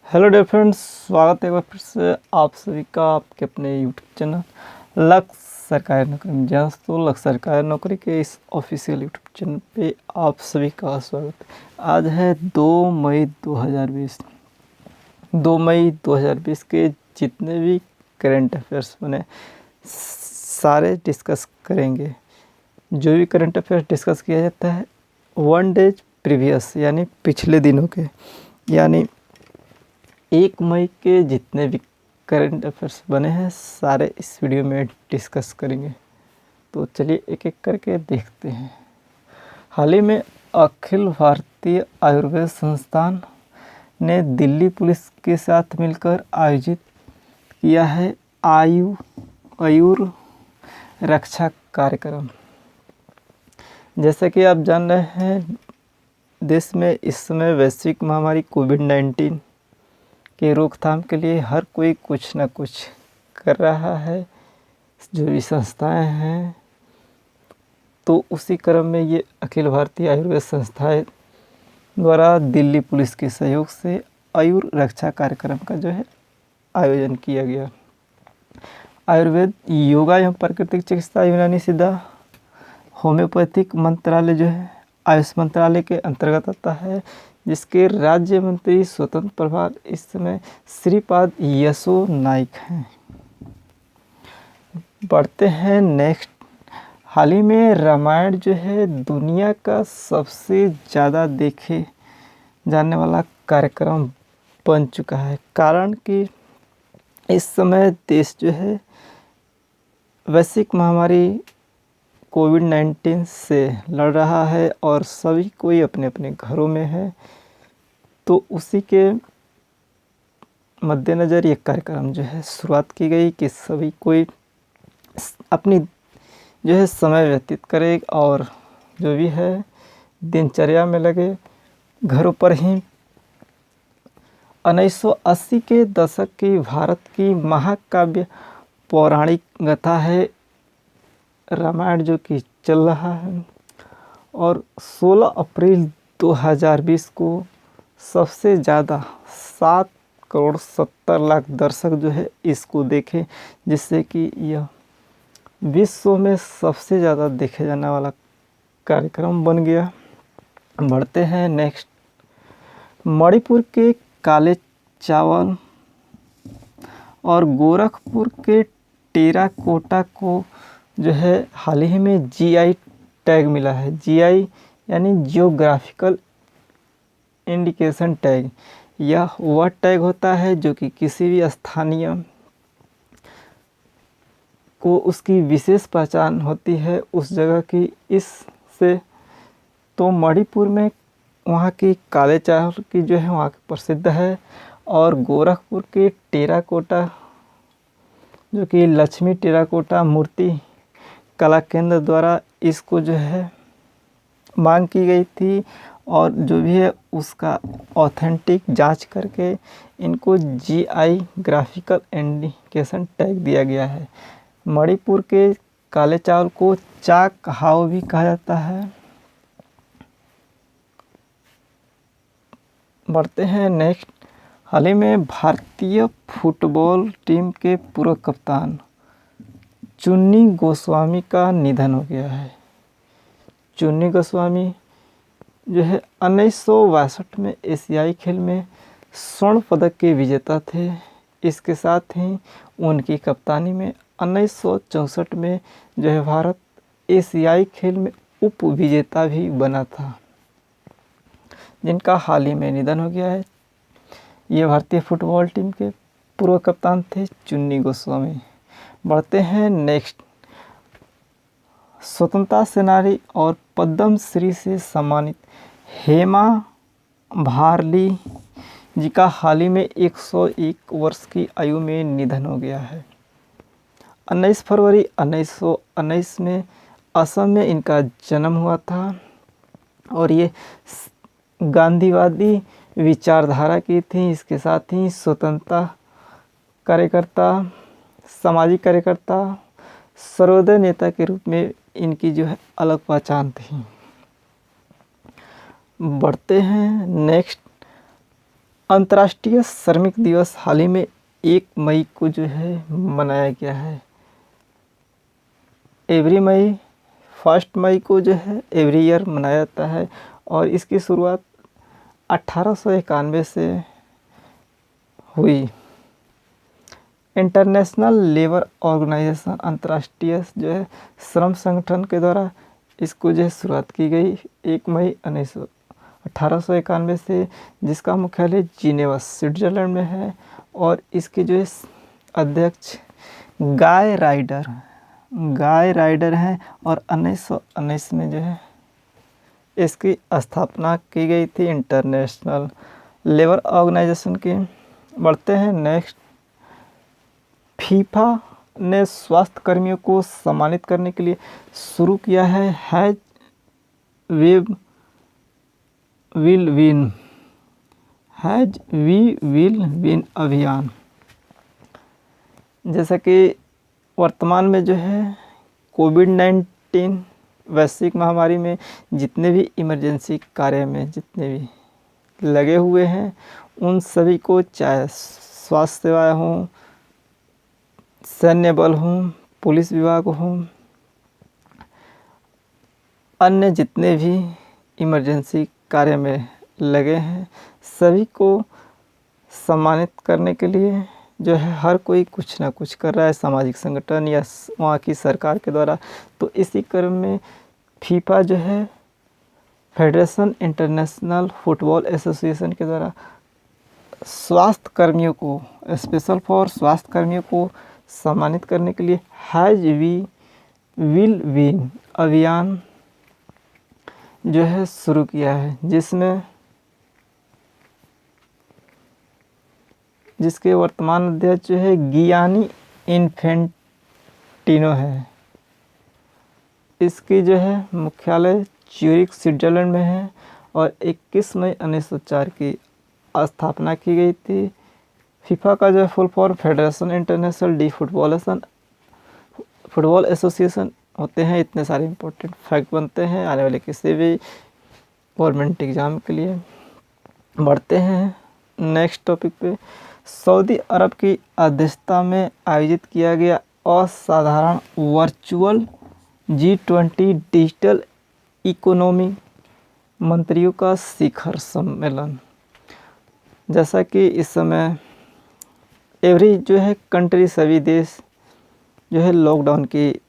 Hello dear friends, स्वागत है एक बार फिर से आप सभी का आपके अपने यूट्यूब चैनल लक्ष्य सरकारी नौकरी में। दोस्तों, लक्ष्य सरकारी नौकरी के इस ऑफिशियल यूट्यूब चैनल पे आप सभी का स्वागत है। आज है 2 मई 2020। 2 मई 2020 के जितने भी करंट अफेयर्स बने सारे डिस्कस करेंगे। जो भी करंट अफेयर्स डिस्कस किया जाता है 1 डेज प्रीवियस यानी पिछले दिनों के, यानी 1 मई के जितने भी करंट अफेयर्स बने हैं सारे इस वीडियो में डिस्कस करेंगे। तो चलिए एक एक करके देखते हैं। हाल ही में अखिल भारतीय आयुर्वेद संस्थान ने दिल्ली पुलिस के साथ मिलकर आयोजित किया है आयुर रक्षा कार्यक्रम। जैसा कि आप जान रहे हैं, देश में इस समय वैश्विक महामारी कोविड-19 के रोकथाम के लिए हर कोई कुछ न कुछ कर रहा है। जो भी संस्थाएं हैं, तो उसी क्रम में ये अखिल भारतीय आयुर्वेद संस्थाएं द्वारा दिल्ली पुलिस के सहयोग से आयुर रक्षा कार्यक्रम का जो है आयोजन किया गया। आयुर्वेद, योगा एवं प्राकृतिक चिकित्सा, यूनानी सिद्धा, होम्योपैथिक मंत्रालय जो है आयुष मंत्रालय के अंतर्गत आता है, जिसके राज्य मंत्री स्वतंत्र प्रभार इस समय श्रीपाद यसो नाइक हैं। बढ़ते हैं नेक्स्ट। हाल ही में रामायण जो है दुनिया का सबसे ज़्यादा देखे जाने वाला कार्यक्रम बन चुका है। कारण कि इस समय देश जो है वैश्विक महामारी कोविड-19 से लड़ रहा है और सभी कोई अपने अपने घरों में है। तो उसी के मद्देनज़र ये कार्यक्रम जो है शुरुआत की गई कि सभी कोई अपनी जो है समय व्यतीत करे और जो भी है दिनचर्या में लगे, घरों पर ही। 1980 के दशक की भारत की महाकाव्य पौराणिक गाथा है रामायण, जो कि चल रहा है, और 16 अप्रैल 2020 को सबसे ज़्यादा 7,70,00,000 दर्शक जो है इसको देखे, जिससे कि यह विश्व में सबसे ज़्यादा देखे जाने वाला कार्यक्रम बन गया। बढ़ते हैं नेक्स्ट। मणिपुर के काले चावल और गोरखपुर के टेराकोटा को जो है हाल ही में जीआई टैग मिला है। जीआई यानी जियोग्राफिकल इंडिकेशन टैग। यह वह टैग होता है जो कि किसी भी स्थानीय को उसकी विशेष पहचान होती है उस जगह की। इससे तो मणिपुर में वहाँ की काले चावल की जो है वहाँ की प्रसिद्ध है, और गोरखपुर के टेराकोटा जो कि लक्ष्मी टेराकोटा मूर्ति कला केंद्र द्वारा इसको जो है मांग की गई थी, और जो भी है उसका ऑथेंटिक जांच करके इनको जीआई ग्राफिकल इंडिकेशन टैग दिया गया है। मणिपुर के काले चावल को चाक हाव भी कहा जाता है। बढ़ते हैं नेक्स्ट। हाल ही में भारतीय फुटबॉल टीम के पूर्व कप्तान चुन्नी गोस्वामी का निधन हो गया है। चुन्नी गोस्वामी जो है 1962 में एशियाई खेल में स्वर्ण पदक के विजेता थे। इसके साथ ही उनकी कप्तानी में 1964 में जो है भारत एशियाई खेल में उप विजेता भी बना था, जिनका हाल ही में निधन हो गया है। ये भारतीय फुटबॉल टीम के पूर्व कप्तान थे चुन्नी गोस्वामी। बढ़ते हैं नेक्स्ट। स्वतंत्रता सेनानी और पद्म श्री से सम्मानित हेमा भारली जी का हाल ही में 101 वर्ष की आयु में निधन हो गया है। 19 फरवरी 1919 में असम में इनका जन्म हुआ था, और ये गांधीवादी विचारधारा की थी। इसके साथ ही स्वतंत्रता कार्यकर्ता, सामाजिक कार्यकर्ता, सर्वोदय नेता के रूप में इनकी जो है अलग पहचान थी। बढ़ते हैं नेक्स्ट। अंतर्राष्ट्रीय श्रमिक दिवस हाल ही में 1 मई को जो है मनाया गया है। एवरी मई 1 मई को जो है एवरी ईयर मनाया जाता है और इसकी शुरुआत 1891 से हुई। इंटरनेशनल लेबर ऑर्गेनाइजेशन, अंतर्राष्ट्रीय जो है श्रम संगठन के द्वारा इसको जो है शुरुआत की गई 1 मई 1891 से, जिसका मुख्यालय जिनेवा स्विट्जरलैंड में है और इसके जो है अध्यक्ष गाय राइडर हैं और 1919 में जो है इसकी स्थापना की गई थी इंटरनेशनल लेबर ऑर्गेनाइजेशन की। बढ़ते हैं नेक्स्ट। फीफा ने स्वास्थ्य कर्मियों को सम्मानित करने के लिए शुरू किया है हैज वी विल विन अभियान। जैसा कि वर्तमान में जो है कोविड-19 वैश्विक महामारी में जितने भी इमरजेंसी कार्य में जितने भी लगे हुए हैं उन सभी को, चाहे स्वास्थ्य सेवाएं हों, सैन्य बल हों, पुलिस विभाग हों, अन्य जितने भी इमरजेंसी कार्य में लगे हैं, सभी को सम्मानित करने के लिए जो है हर कोई कुछ ना कुछ कर रहा है, सामाजिक संगठन या वहाँ की सरकार के द्वारा। तो इसी क्रम में फीफा जो है फेडरेशन इंटरनेशनल फुटबॉल एसोसिएशन के द्वारा स्वास्थ्य कर्मियों को, स्पेशल फॉर स्वास्थ्य कर्मियों को सम्मानित करने के लिए हैज वी विल विन अभियान जो है शुरू किया है, जिसके वर्तमान अध्यक्ष जो है गियानी इन्फेंटिनो है। इसकी जो है मुख्यालय ज्यूरिख स्विट्जरलैंड में है और 21 मई 1904 की स्थापना की गई थी। फीफा का जो है full form federation international D football association होते हैं। इतने सारे इंपॉर्टेंट फैक्ट बनते हैं आने वाले किसी भी गवर्नमेंट एग्ज़ाम के लिए। बढ़ते हैं नेक्स्ट टॉपिक पे। सऊदी अरब की अध्यक्षता में आयोजित किया गया असाधारण वर्चुअल G20 डिजिटल इकोनॉमी मंत्रियों का शिखर सम्मेलन। जैसा कि इस समय एवरी जो है कंट्री, सभी देश जो है लॉकडाउन की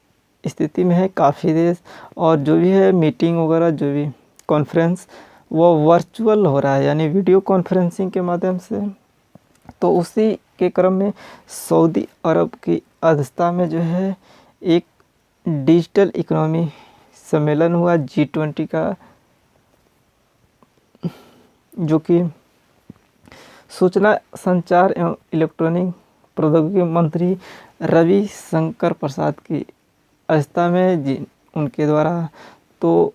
स्थिति में है, काफ़ी देश, और जो भी है मीटिंग वगैरह जो भी कॉन्फ्रेंस वो वर्चुअल हो रहा है, यानी वीडियो कॉन्फ्रेंसिंग के माध्यम से। तो उसी के क्रम में सऊदी अरब की अध्यक्षता में जो है एक डिजिटल इकोनॉमी सम्मेलन हुआ G20 का, जो कि सूचना संचार एवं इलेक्ट्रॉनिक प्रौद्योगिकी मंत्री रवि शंकर प्रसाद की अध्यक्षता में उनके द्वारा। तो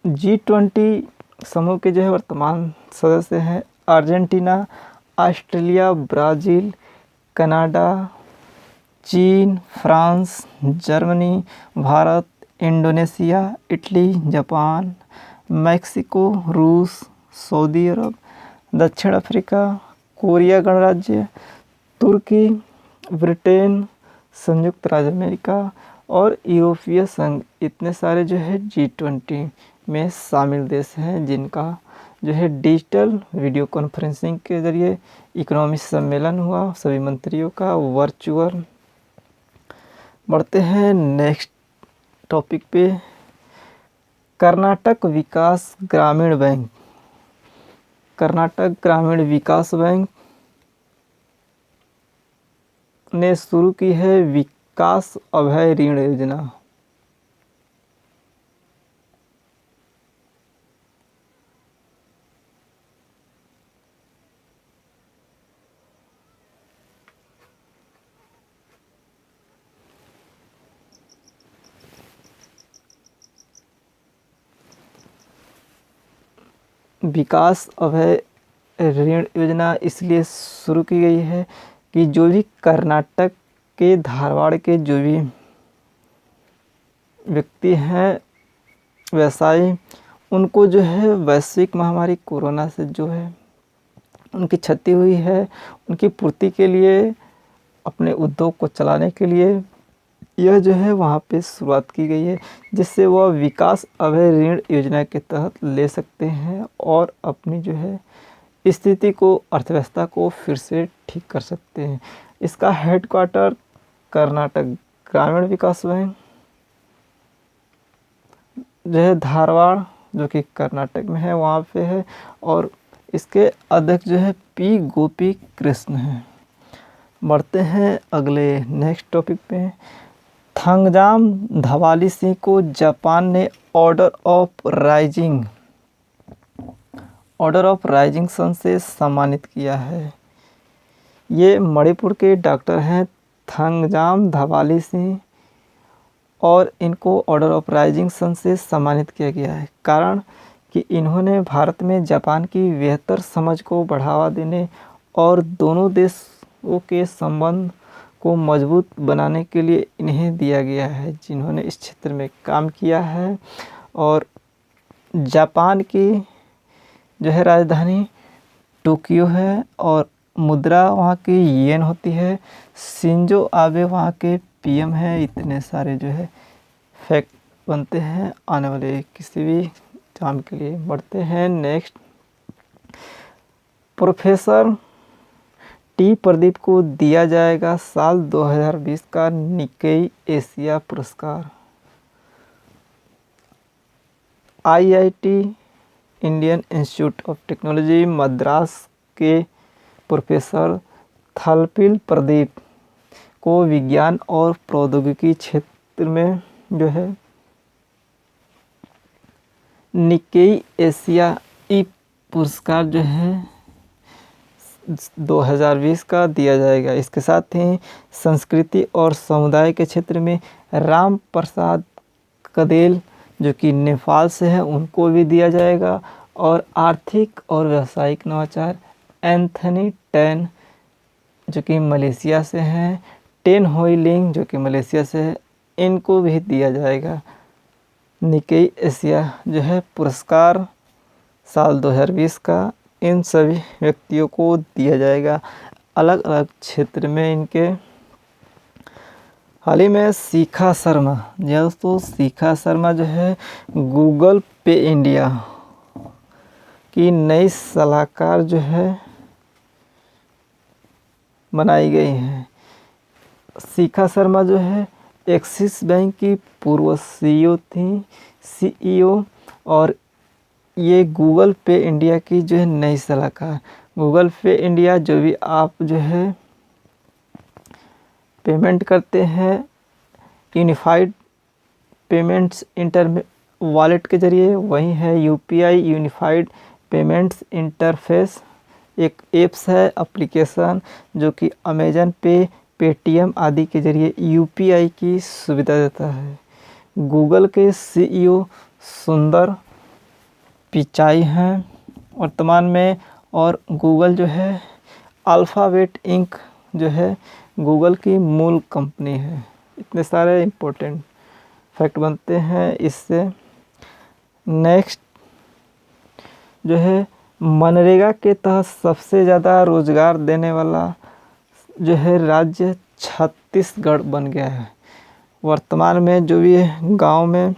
G20 समूह के जो है वर्तमान सदस्य हैं अर्जेंटीना, ऑस्ट्रेलिया, ब्राज़ील, कनाडा, चीन, France, Germany, Bharat, Indonesia, Italy, Japan, Mexico, रूस, सऊदी अरब, दक्षिण अफ्रीका, कोरिया गणराज्य, तुर्की, ब्रिटेन, संयुक्त राज्य अमेरिका और यूरोपीय संघ। इतने सारे जो है G20 में शामिल देश हैं जिनका जो है डिजिटल वीडियो कॉन्फ्रेंसिंग के ज़रिए इकोनॉमी सम्मेलन हुआ सभी मंत्रियों का वर्चुअल। बढ़ते हैं नेक्स्ट टॉपिक पे। कर्नाटक ग्रामीण विकास बैंक ने शुरू की है विकास अभय ऋण योजना। विकास अभय ऋण योजना इसलिए शुरू की गई है कि जो भी कर्नाटक के धारवाड़ के जो भी व्यक्ति हैं, व्यवसायी, उनको जो है वैश्विक महामारी कोरोना से जो है उनकी क्षति हुई है, उनकी पूर्ति के लिए, अपने उद्योग को चलाने के लिए यह जो है वहाँ पे शुरुआत की गई है, जिससे वह विकास अभय ऋण योजना के तहत ले सकते हैं और अपनी जो है स्थिति को, अर्थव्यवस्था को फिर से ठीक कर सकते हैं। इसका हेडक्वार्टर कर्नाटक ग्रामीण विकास बैंक जो है धारवाड़, जो कि कर्नाटक में है, वहाँ पे है। और इसके अध्यक्ष जो है पी गोपी कृष्ण हैं। बढ़ते हैं अगले नेक्स्ट टॉपिक पे। थंगजाम धवाली सिंह को जापान ने ऑर्डर ऑफ राइजिंग सन से सम्मानित किया है। ये मणिपुर के डॉक्टर हैं थंगजाम धवाली सिंह, और इनको ऑर्डर ऑफ राइजिंग सन से सम्मानित किया गया है। कारण कि इन्होंने भारत में जापान की बेहतर समझ को बढ़ावा देने और दोनों देशों के संबंध को मजबूत बनाने के लिए इन्हें दिया गया है, जिन्होंने इस क्षेत्र में काम किया है। और जापान की जो है राजधानी टोक्यो है और मुद्रा वहाँ की येन होती है। शिंजो आबे वहाँ के पीएम है। इतने सारे जो है फैक्ट बनते हैं आने वाले किसी भी एग्जाम के लिए। बढ़ते हैं नेक्स्ट। प्रोफेसर टी प्रदीप को दिया जाएगा साल 2020 का निक्केई एशिया पुरस्कार। IIT Indian institute of technology Madras के प्रोफेसर थलपिल प्रदीप को विज्ञान और प्रौद्योगिकी क्षेत्र में जो है निक्केई एशियाई पुरस्कार जो है 2020 का दिया जाएगा। इसके साथ ही संस्कृति और समुदाय के क्षेत्र में राम प्रसाद कदेल जो कि नेपाल से है, उनको भी दिया जाएगा। और आर्थिक और व्यावसायिक नवाचार एंथनी टेन जो कि मलेशिया से हैं, टेन होई लिंग जो कि मलेशिया से है, इनको भी दिया जाएगा। निक्केई एशिया जो है पुरस्कार साल 2020 का इन सभी व्यक्तियों को दिया जाएगा अलग अलग क्षेत्र में इनके। हाल ही में शिखा शर्मा, दोस्तों शिखा शर्मा जो है गूगल पे इंडिया की नई सलाहकार जो है बनाई गई हैं। शिखा शर्मा जो है एक्सिस बैंक की पूर्व सीईओ और ये गूगल पे इंडिया की जो है नई सलाहकार। गूगल पे इंडिया जो भी आप जो है पेमेंट करते हैं यूनिफाइड पेमेंट्स इंटर वॉलेट के ज़रिए, वही है यूपीआई यूनिफाइड पेमेंट्स इंटरफेस। एक ऐप्स है एप्लीकेशन जो कि अमेजन पे, पेटीएम आदि के ज़रिए यूपीआई की सुविधा देता है। गूगल के सीईओ सुंदर पिचाई हैं वर्तमान में। और गूगल जो है अल्फ़ाबेट इंक जो है गूगल की मूल कंपनी है। इतने सारे इम्पोर्टेंट फैक्ट बनते हैं इससे। नेक्स्ट जो है मनरेगा के तहत सबसे ज़्यादा रोज़गार देने वाला जो है राज्य छत्तीसगढ़ बन गया है। वर्तमान में जो भी गांव में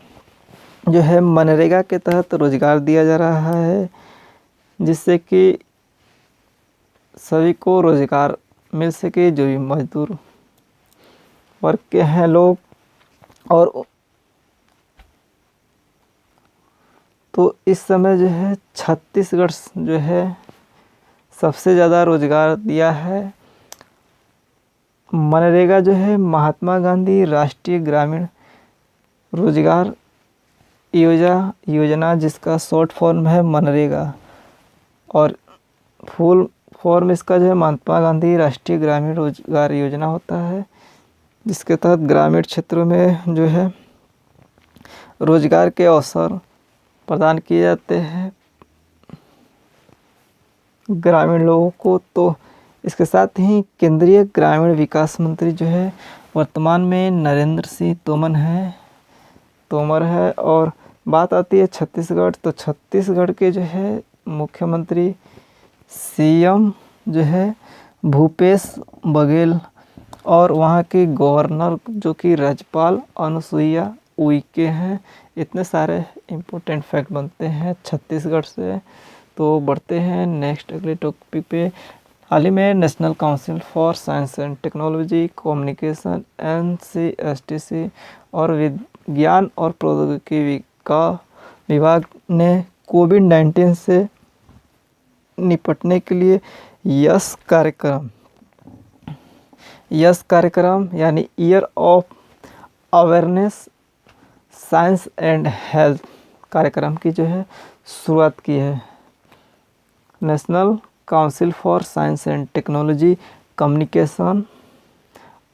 जो है मनरेगा के तहत रोज़गार दिया जा रहा है, जिससे कि सभी को रोज़गार मिल सके, जो भी मजदूर वर्ग के हैं लोग। और तो इस समय जो है छत्तीसगढ़ जो है सबसे ज़्यादा रोज़गार दिया है। मनरेगा जो है महात्मा गांधी राष्ट्रीय ग्रामीण रोजगार योजना जिसका शॉर्ट फॉर्म है मनरेगा, और फुल फॉर्म इसका जो है महात्मा गांधी राष्ट्रीय ग्रामीण रोजगार योजना होता है, जिसके तहत ग्रामीण क्षेत्रों में जो है रोजगार के अवसर प्रदान किए जाते हैं ग्रामीण लोगों को। तो इसके साथ ही केंद्रीय ग्रामीण विकास मंत्री जो है वर्तमान में नरेंद्र सिंह तोमर है। और बात आती है छत्तीसगढ़, तो छत्तीसगढ़ के जो है मुख्यमंत्री सीएम जो है भूपेश बघेल और वहाँ की गवर्नर जो कि राज्यपाल अनुसुईया उइके हैं। इतने सारे इम्पोर्टेंट फैक्ट बनते हैं छत्तीसगढ़ से। तो बढ़ते हैं नेक्स्ट अगले टॉपिक पे। हाल ही में national council for science and technology communication NCSTC और विज्ञान और प्रौद्योगिकी का विभाग ने कोविड-19 से निपटने के लिए यस कार्यक्रम यानी year of awareness science and health कार्यक्रम की जो है शुरुआत की है। National council for science and technology communication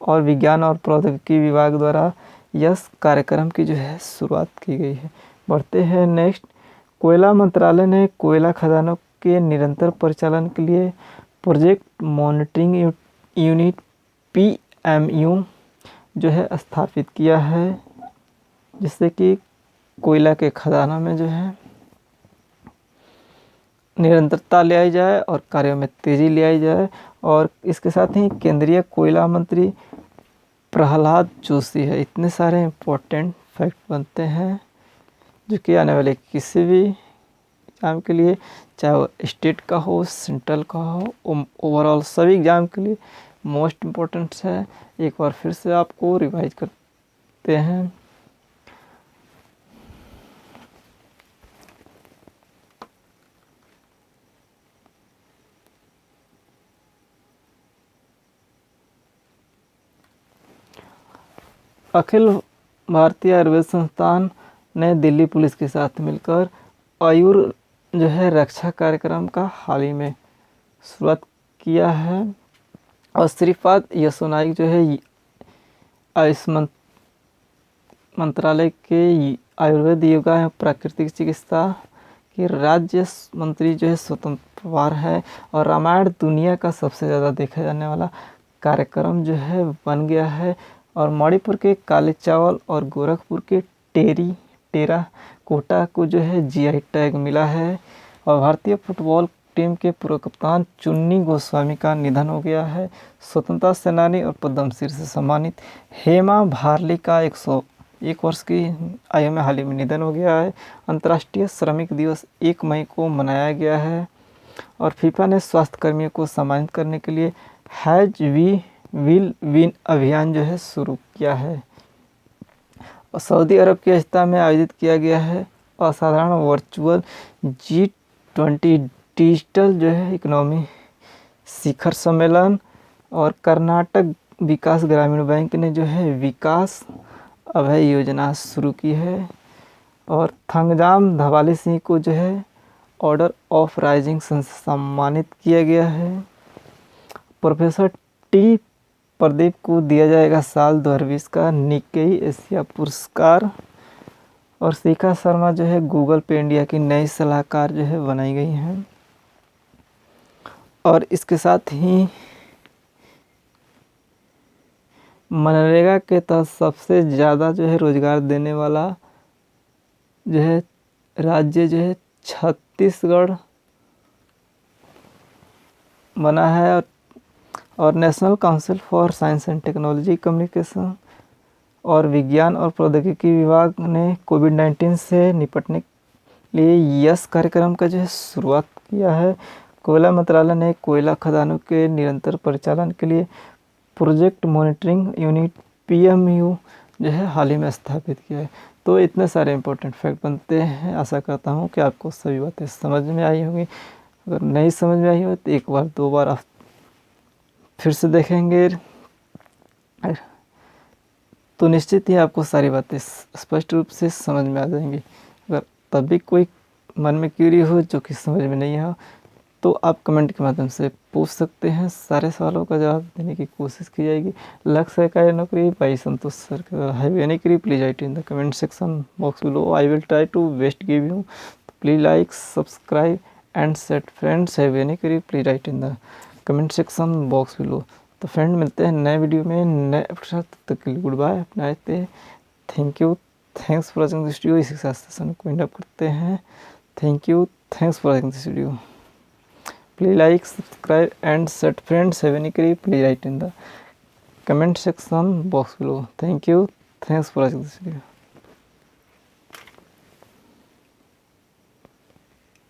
और विज्ञान और प्रौद्योगिकी विभाग द्वारा यस कार्यक्रम की जो है शुरुआत की गई है। बढ़ते हैं नेक्स्ट। कोयला मंत्रालय ने कोयला खदानों के निरंतर परिचालन के लिए प्रोजेक्ट मॉनिटरिंग यूनिट PMU जो है स्थापित किया है, जिससे कि कोयला के खदानों में जो है निरंतरता ले आई जाए और कार्यों में तेज़ी ले आई जाए। और इसके साथ ही केंद्रीय कोयला मंत्री प्रहलाद जोशी है। इतने सारे इम्पोर्टेंट फैक्ट बनते हैं जो कि आने वाले किसी भी एग्ज़ाम के लिए, चाहे वो स्टेट का हो सेंट्रल का हो, ओवरऑल सभी एग्ज़ाम के लिए मोस्ट इम्पोर्टेंट है। एक बार फिर से आपको रिवाइज करते हैं। अखिल भारतीय आयुर्वेद संस्थान ने दिल्ली पुलिस के साथ मिलकर आयुर जो है रक्षा कार्यक्रम का हाल ही में शुरुआत किया है। और श्रीपाद यसो नाइक जो है आयुष मंत्रालय के आयुर्वेद योगा एवं प्राकृतिक चिकित्सा के राज्य मंत्री जो है स्वतंत्र प्रभार है। और रामायण दुनिया का सबसे ज़्यादा देखा जाने वाला कार्यक्रम जो है बन गया है। और मणिपुर के काले चावल और गोरखपुर के टेराकोटा को जो है GI टैग मिला है। और भारतीय फुटबॉल टीम के पूर्व कप्तान चुन्नी गोस्वामी का निधन हो गया है। स्वतंत्रता सेनानी और पद्मश्री से सम्मानित हेमा भारली का 101 वर्ष की आयु में हाल ही में निधन हो गया है। अंतर्राष्ट्रीय श्रमिक दिवस 1 मई को मनाया गया है। और फीफा ने स्वास्थ्य कर्मियों को सम्मानित करने के लिए हैज वी विल विन अभियान जो है शुरू किया है। और सऊदी अरब की अध्यक्षता में आयोजित किया गया है असाधारण वर्चुअल G20 डिजिटल जो है इकोनॉमी शिखर सम्मेलन। और कर्नाटक विकास ग्रामीण बैंक ने जो है विकास अभय योजना शुरू की है। और थंगजाम धवाली सिंह को जो है ऑर्डर ऑफ राइजिंग से सम्मानित किया गया है। प्रोफेसर T प्रदीप को दिया जाएगा साल 2020 का निक्केई एशिया पुरस्कार। और शिखा शर्मा जो है गूगल पे इंडिया की नई सलाहकार जो है बनाई गई हैं। और इसके साथ ही मनरेगा के तहत सबसे ज़्यादा जो है रोजगार देने वाला जो है राज्य जो है छत्तीसगढ़ बना है। और national council for science and technology communication और विज्ञान और प्रौद्योगिकी विभाग ने कोविड-19 से निपटने के लिए यस कार्यक्रम का जो है शुरुआत किया है। कोयला मंत्रालय ने कोयला खदानों के निरंतर परिचालन के लिए प्रोजेक्ट मॉनिटरिंग यूनिट PMU जो है हाल ही में स्थापित किया है। तो इतने सारे इम्पोर्टेंट फैक्ट बनते हैं। आशा करता हूँ कि आपको सभी बातें समझ में आई होंगी। अगर नहीं समझ में आई हो तो एक बार 2 बार आप फिर से देखेंगे तो निश्चित ही आपको सारी बातें स्पष्ट रूप से समझ में आ जाएंगी। अगर तब भी कोई मन में क्यूरी हो जो कि समझ में नहीं हो तो आप कमेंट के माध्यम से पूछ सकते हैं। सारे सवालों का जवाब देने की कोशिश की जाएगी। लक्ष्य सरकारी नौकरी बाई संतोष सर के द्वारा have any query please write in the comment section box below. I will try to best give you. Please like subscribe and set friends have any query please write in the comment section box below. तो friend मिलते हैं नए video में नए episode. तब तक के लिए गुड बाय, अपना रहते हैं। Thank you, thanks for watching this video. इसी के साथ सेशन को एंड अप करते हैं। Thank you, thanks for watching this video. Please like, subscribe, and set friends have any query. Please write in the comment section box below. Thank you. Thanks for watching this video.